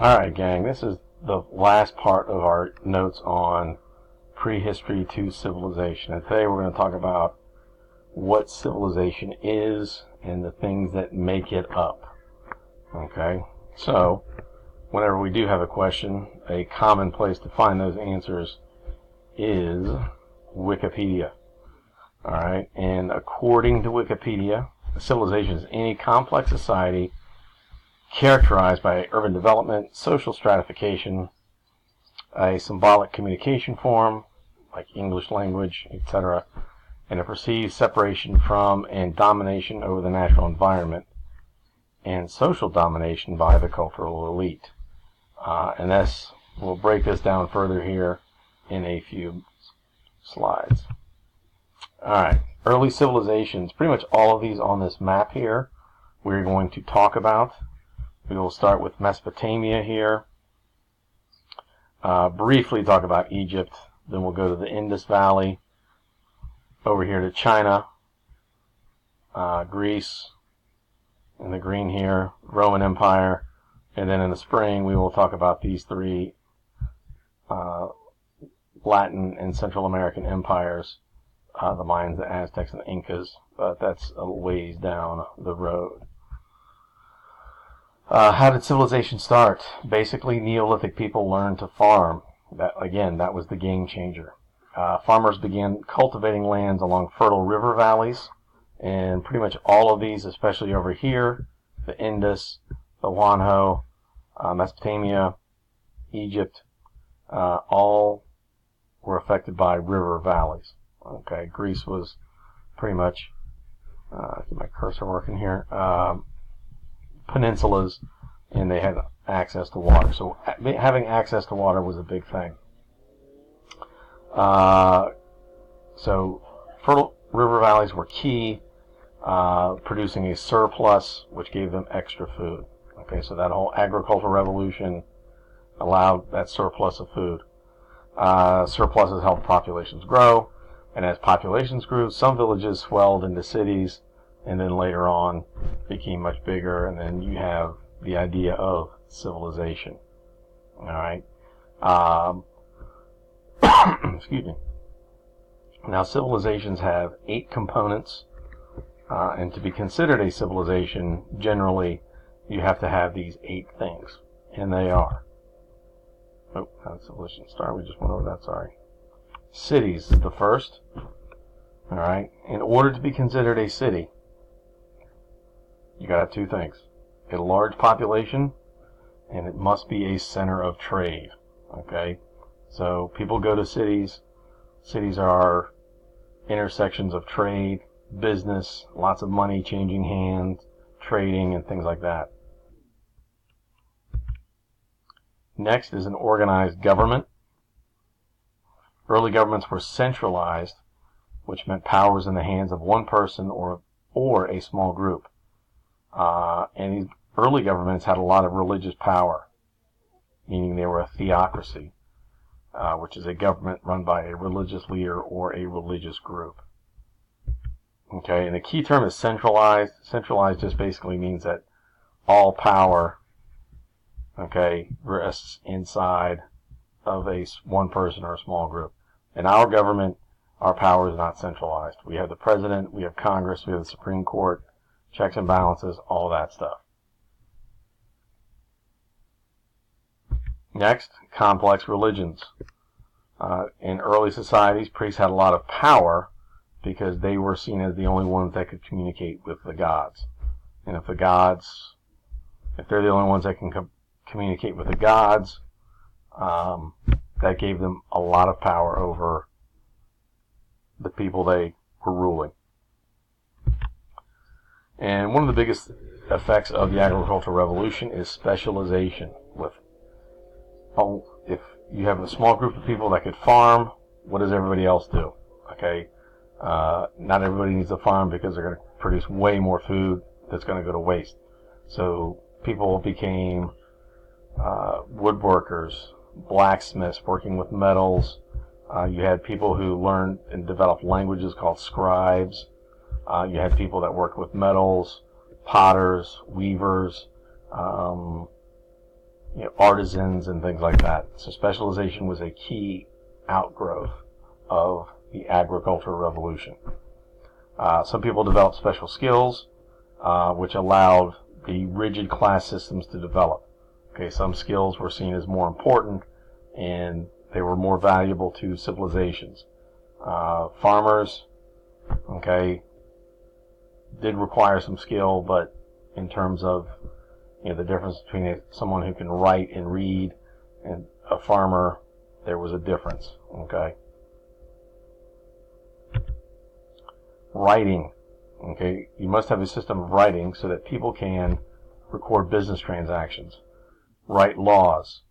Alright, gang, this is the last part of our notes on prehistory to civilization. And today we're going to talk about what civilization is and the things that make it up. Okay? So, whenever we do have a question, a common place to find those answers is Wikipedia. Alright? And according to Wikipedia, a civilization is any complex society characterized by urban development, social stratification, a symbolic communication form, like English language, etc., and a perceived separation from and domination over the natural environment, and social domination by the cultural elite. And this, we'll break this down further here in a few slides. Alright, early civilizations, pretty much all of these on this map here, we're going to talk about. We will start with Mesopotamia here, briefly talk about Egypt, then we'll go to the Indus Valley, over here to China, Greece, in the green here, Roman Empire, and then in the spring we will talk about these three Latin and Central American empires, the Mayans, the Aztecs, and the Incas, but that's a ways down the road. How did civilization start? Basically, Neolithic people learned to farm. That was the game changer. Farmers began cultivating lands along fertile river valleys, and pretty much all of these, especially over here, the Indus, the Wanho, Mesopotamia, Egypt, all were affected by river valleys. Okay, Greece was pretty much, get my cursor working here, peninsulas, and they had access to water. So having access to water was a big thing. So fertile river valleys were key, producing a surplus, which gave them extra food. Okay, so that whole agricultural revolution allowed that surplus of food. Surpluses helped populations grow, and as populations grew, some villages swelled into cities, and then later on became much bigger, and then you have the idea of civilization. Alright? Excuse me. Now, civilizations have 8 components, and to be considered a civilization, generally, you have to have these 8 things, and they are. Oh, not civilization star, we just went over that, sorry. Cities is the first. Alright? In order to be considered a city, you gotta have 2 things. A large population, and it must be a center of trade. Okay? So people go to cities. Cities are intersections of trade, business, lots of money changing hands, trading, and things like that. Next is an organized government. Early governments were centralized, which meant power was in the hands of one person or a small group. And these early governments had a lot of religious power, meaning they were a theocracy, which is a government run by a religious leader or a religious group. Okay, and the key term is centralized. Centralized just basically means that all power, okay, rests inside of one person or a small group. In our government, our power is not centralized. We have the president, we have Congress, we have the Supreme Court, checks and balances, all that stuff. Next, complex religions. In early societies, priests had a lot of power because they were seen as the only ones that could communicate with the gods. And if they're the only ones that can communicate with the gods, that gave them a lot of power over the people they were ruling. And one of the biggest effects of the agricultural revolution is specialization. If you have a small group of people that could farm, what does everybody else do? Okay, not everybody needs to farm because they're going to produce way more food that's going to go to waste. So people became woodworkers, blacksmiths, working with metals. You had people who learned and developed languages called scribes. You had people that worked with metals, potters, weavers, artisans and things like that. So specialization was a key outgrowth of the agricultural revolution. Some people developed special skills, which allowed the rigid class systems to develop. Okay, some skills were seen as more important, and they were more valuable to civilizations. Farmers, okay, did require some skill, but in terms of the difference between someone who can write and read and a farmer, there was a difference. Okay. Writing. Okay, you must have a system of writing so that people can record business transactions, write laws.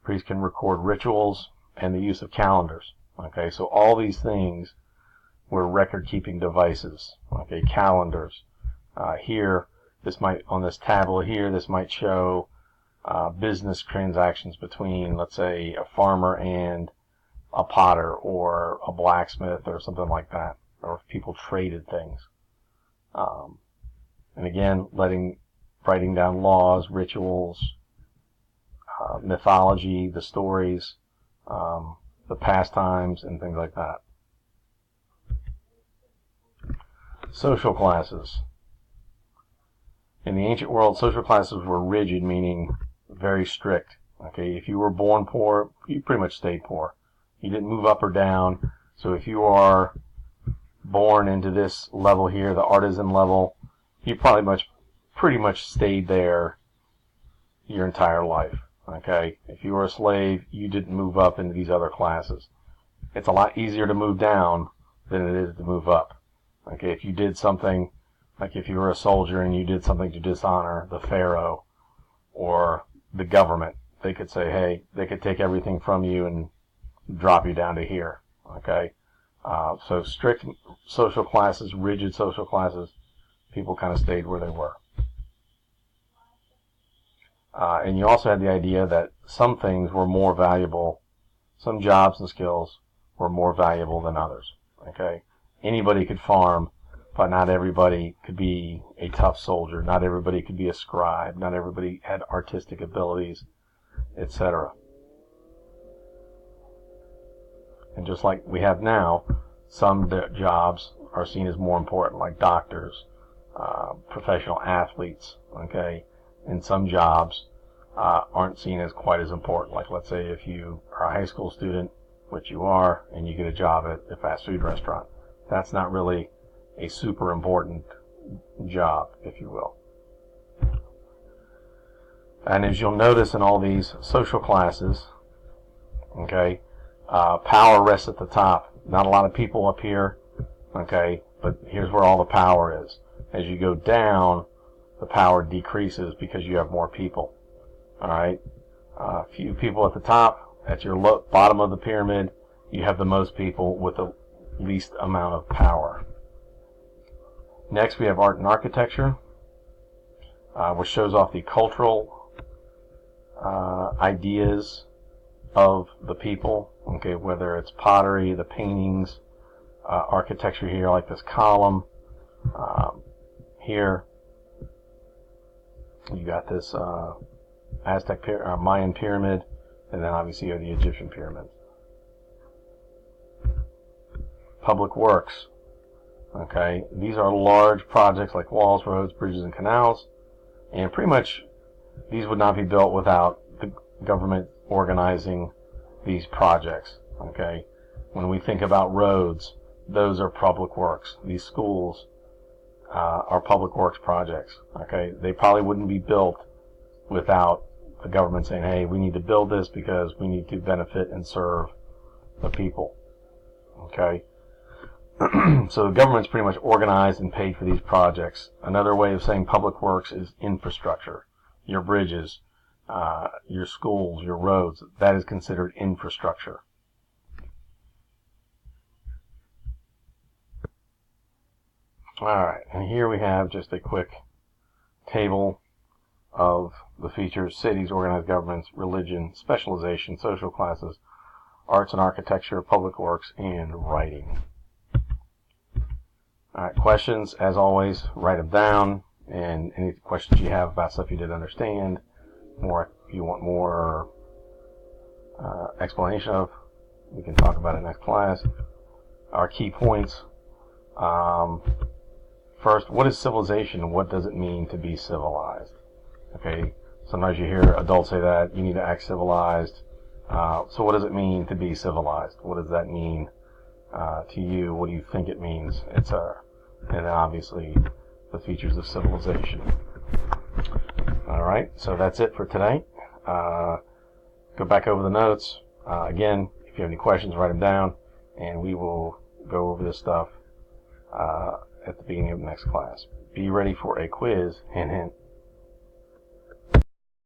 Priests can record rituals and the use of calendars. Okay, so all these things were record-keeping devices. Okay, calendars. Here, this might, on this tablet here, this might show business transactions between, let's say, a farmer and a potter or a blacksmith or something like that, or if people traded things. And again, writing down laws, rituals, mythology, the stories, the pastimes, and things like that. Social classes. In the ancient world, social classes were rigid, meaning very strict. Okay, if you were born poor, you pretty much stayed poor. You didn't move up or down. So if you are born into this level here, the artisan level, you pretty much stayed there your entire life. Okay, if you were a slave, you didn't move up into these other classes. It's a lot easier to move down than it is to move up. Okay, if you did something, like if you were a soldier and you did something to dishonor the pharaoh or the government, they could say, hey, they could take everything from you and drop you down to here. Okay, so strict social classes, rigid social classes, people kind of stayed where they were. And you also had the idea that some things were more valuable, some jobs and skills were more valuable than others. Okay, anybody could farm, but not everybody could be a tough soldier. Not everybody could be a scribe. Not everybody had artistic abilities, etc. And just like we have now, some jobs are seen as more important, like doctors, professional athletes, okay? And some jobs aren't seen as quite as important. Like, let's say if you are a high school student, which you are, and you get a job at a fast food restaurant. That's not really a super important job, if you will. And as you'll notice in all these social classes, okay, power rests at the top. Not a lot of people up here, okay, but here's where all the power is. As you go down, the power decreases because you have more people. All right, a few people at the top. At your bottom of the pyramid, you have the most people with the least amount of power. Next, we have art and architecture, which shows off the cultural ideas of the people. Okay, whether it's pottery, the paintings, architecture here, like this column. Here, you got this Aztec Mayan pyramid, and then obviously you have the Egyptian pyramids. Public works. Okay, these are large projects like walls, roads, bridges, and canals, and pretty much these would not be built without the government organizing these projects. Okay, when we think about roads, those are public works. These schools are public works projects. Okay, they probably wouldn't be built without the government saying, hey, we need to build this because we need to benefit and serve the people. Okay, so the government's pretty much organized and paid for these projects. Another way of saying public works is infrastructure. Your bridges, your schools, your roads, that is considered infrastructure. Alright, and here we have just a quick table of the features: cities, organized governments, religion, specialization, social classes, arts and architecture, public works, and writing. Alright, questions, as always, write them down, and any questions you have about stuff you didn't understand, if you want more explanation of, we can talk about it next class. Our key points. First, what is civilization and what does it mean to be civilized? Okay, sometimes you hear adults say that you need to act civilized. So what does it mean to be civilized? What does that mean to you? What do you think it means, etc.? And then obviously the features of civilization. Alright, so that's it for tonight. Go back over the notes. Again, if you have any questions, write them down, and we will go over this stuff at the beginning of the next class. Be ready for a quiz, hint hint.